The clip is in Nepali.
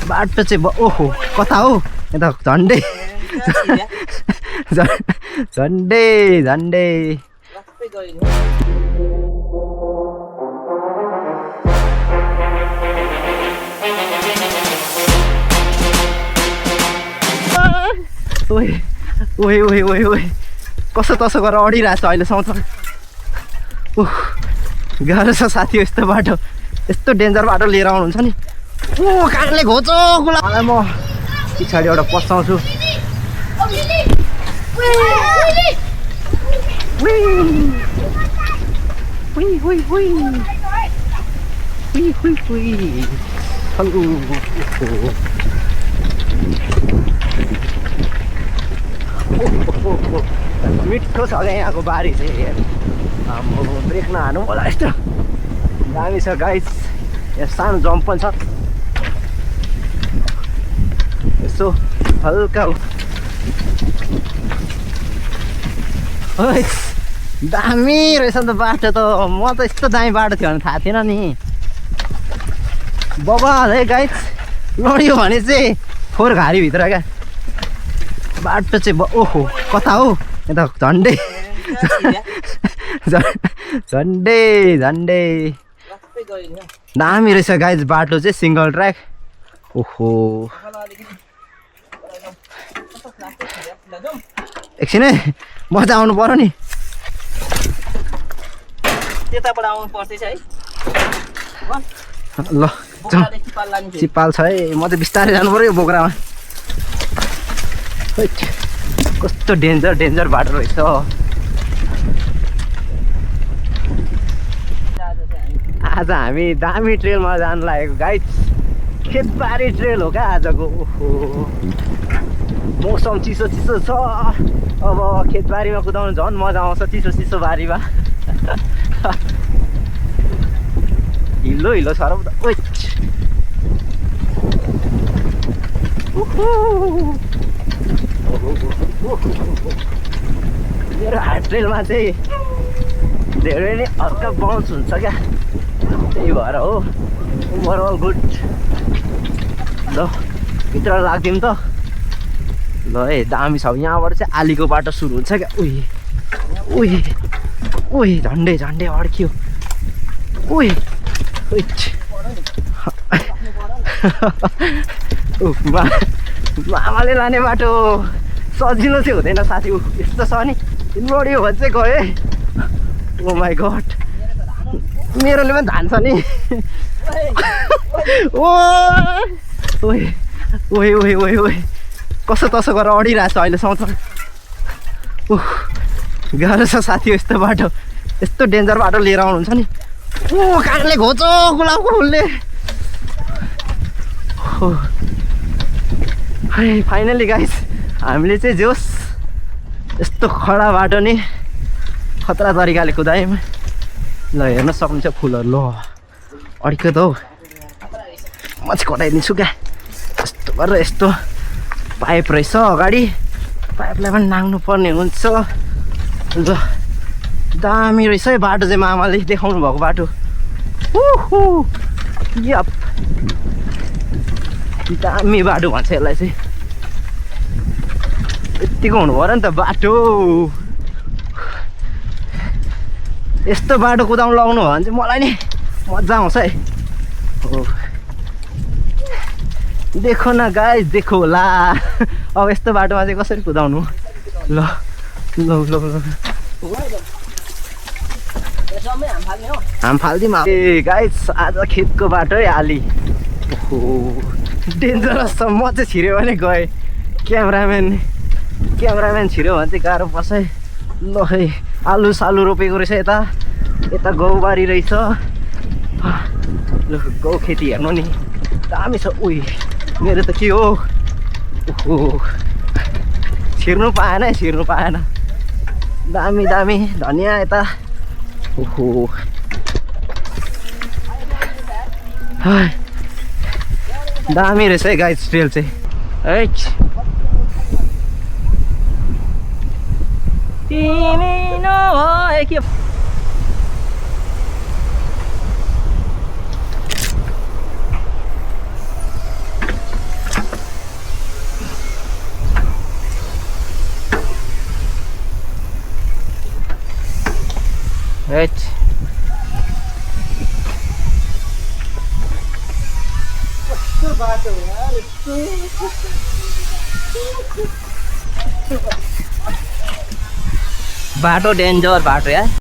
बाटो चाहिँ ओहो कता हो यता झन्डै झन्डै झन्डै ओए ओए ओए ओए ओए कसो तसो गरेर अडिरहेको छ अहिलेसम्म त गाह्रो छ साथी यस्तो बाटो यस्तो डेन्जर बाटो लिएर आउनुहुन्छ नि ओ कागले घोचो गुलालाई म पछाडि एउटा पस्ताउँछु मिठो छ क्या यहाँको बारी चाहिँ ब्रेक नहानु होला यस्तो दामी छ गाइस यहाँ सानो जम्प पनि छ यसो हल्का दामी रहेछ नि त बाटो त म त यस्तो दामी बाटो थियो भने थाहा थिएन नि बबाल है गाइस लड्यो भने चाहिँ फोहोर घारीभित्र क्या बाटो चाहिँ ओहो कता हो यता झन्डै झन्डै झन्डै दामी रहेछ गाइस बाटो चाहिँ सिङ्गल ट्र्याक ओहो एकछिन है मजा आउनु पर्यो नि त्यताबाट आउनु पर्छ है ल चिपाल छ है म चाहिँ बिस्तारै जानु पर्यो बोक्रामा कस्तो डेन्जर डेन्जर बाटो रहेछ आज हामी दामी ट्रेलमा जानु लागेको गाइस खेतबारी ट्रेल हो क्या आजको ओहो मौसम चिसो चिसो छ अब खेतबारीमा कुदाउनु झन् मजा आउँछ चिसो चिसो बारीमा हिलो हिलो छ र मेरो हार्ड ट्रेलमा चाहिँ धेरै नै हल्का बाउन्स हुन्छ क्या त्यही भएर हो ओभरअल गुड ल भित्र लाग्दिउँ त ल है दामी छ यहाँबाट चाहिँ आलीको बाटो सुरु हुन्छ क्या उही उही उही झन्डै झन्डै अड्कियो उही आमाले लाने बाटो सजिलो चाहिँ हुँदैन साथी यस्तो छ नि लड्यो भने चाहिँ गयो ओ माई गड मेरोले पनि धान्छ नि ओए ओए ओए ओए ओए कसो तसो गरेर अडिरहेको छ अहिलेसम्म त गाह्रो छ साथी यस्तो बाटो यस्तो डेन्जर बाटो लिएर आउनुहुन्छ नि ओ कागले घोचो गुलाबको फुलले है फाइनली गाइस हामीले चाहिँ जोस् यस्तो खडा बाटो नि खतरा तरिकाले कुदायौँ ल हेर्न सक्नुहुन्छ फुलहरू ल अड्क्यो त हौ म चाहिँ कटाइदिन्छु क्या यस्तो गरेर यस्तो पाइप रहेछ अगाडि पाइपलाई पनि नाग्नु पर्ने हुन्छ ल दामी रहेछ है बाटो चाहिँ मामाले देखाउनु भएको बाटो यप दामी बाटो भन्छ यसलाई चाहिँ यत्तिको हुनु पऱ्यो नि त बाटो यस्तो बाटो कुदाउनु लगाउनु भयो भने चाहिँ मलाई नि मजा आउँछ है हो देखो न गाइस देखो होला अब यस्तो बाटोमा चाहिँ कसरी कुदाउनु ल ल ल हाम फाल्दिउँ ए गाइस आज खेतको बाटो है आली ओहो डेन्जरस छ म चाहिँ छिर्यो भने गएँ क्यामराम्यान छिर्यो भने चाहिँ गाह्रो पर्छ है ल है आलु सालु रोपेको रहेछ यता यता गौबारी रहेछ ल गौ खेती हेर्नु नि दामी छ उही मेरो त के हो ओहो छिर्नु पाएन दामी दामी धनिया यता ओहो दामी रहेछ है गाइस ट्रेल चाहिँ है तिमी नभए के हेट बाटो डेन्जर बाटो यार